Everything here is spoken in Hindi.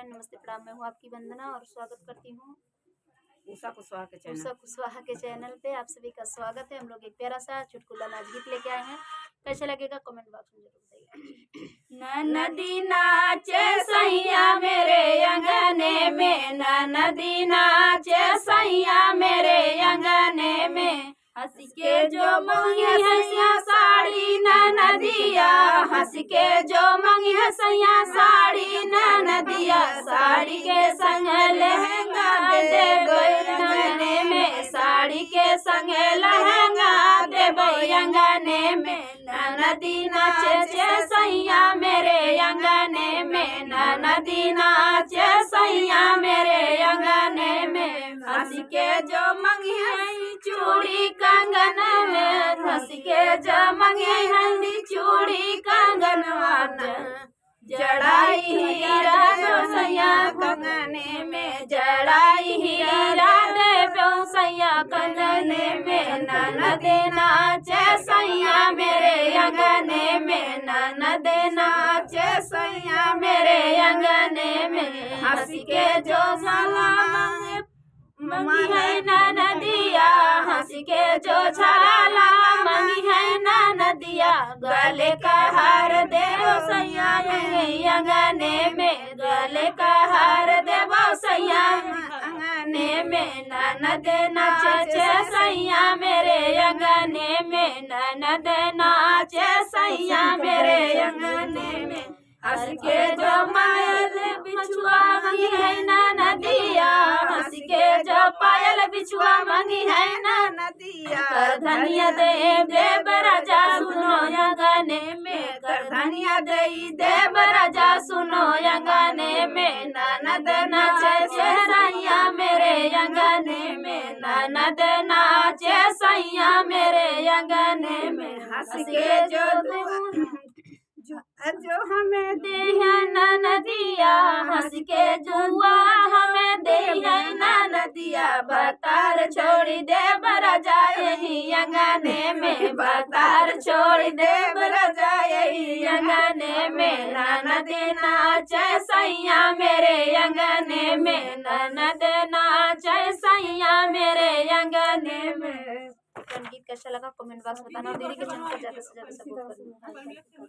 फ्रेंड, नमस्ते प्रणाम। मैं हूँ आपकी वंदना और स्वागत करती हूँ उषा कुशवाहा के चैनल उषा कुशवाहा के चैनल पे। आप सभी का स्वागत है। हम लोग एक प्यारा सा चुटकुला नाच गीत लेके आए हैं। कैसे लगेगा कमेंट बॉक्स में जरूर बताइएगा। नदी नाचे सैया मेरे अंगने में, नदी नाचे सैया मेरे अंगने में, हंस के जो मंगी हंसिया साड़ी नदिया, हंस के जो मंगी हंसिया साड़ी नदिया, साड़ी के संग लहंगा दे अंगने में, साड़ी के संग लहंगा दे अंगने में, नदी नाचे सैया मेरे अंगने में, नदी नाचे सैया मेरे अंगने में, हंस के जो मंगी चूड़ी कंगन में, हंस के जो मंगी हल्दी चूड़ी कंगन जड़ाई हीरा सैया कंगने में, जड़ाई हीरा दे सैया कंगने में, ननद नाचे सैया मेरे अंगने में, ननद नाचे सैया मेरे अंगने में, हंस के जो मंगी है नदिया, हंस के जो छलाला मंगी है नदिया, गले का हार देवो सैया अंगने में, गले का हार देवो सैया अंगने में, ननद नाचे सैया मेरे अंगने में, ननद नाचे सैया मेरे अंगने में, हंस के जो पायल बिछुआ मंगी है नदिया, हंस के जो पायल बिछुआ मंगी है नदिया, कर धनिया देव राजा सुनो अंगने में, कर धनिया देव राजा सुनो अंगने में, ननद नाचे सैया मेरे अंगने में, ननद नाचे सैया मेरे अंगने में, हंस के जो हमें दे है नदिया, हंस के जुआ हमें दे है नदिया, बतार छोड़ी देव राजा यही अंगने में, बतार छोड़ी देव राजा यही अंगने में, ननद नाचे सैया मेरे अंगने में, ननद नाचे सैया मेरे अंगने में। गीत कैसा लगा कमेंट बॉक्स में बताना और दीदी के चैनल को ज्यादा से ज्यादा सपोर्ट करना।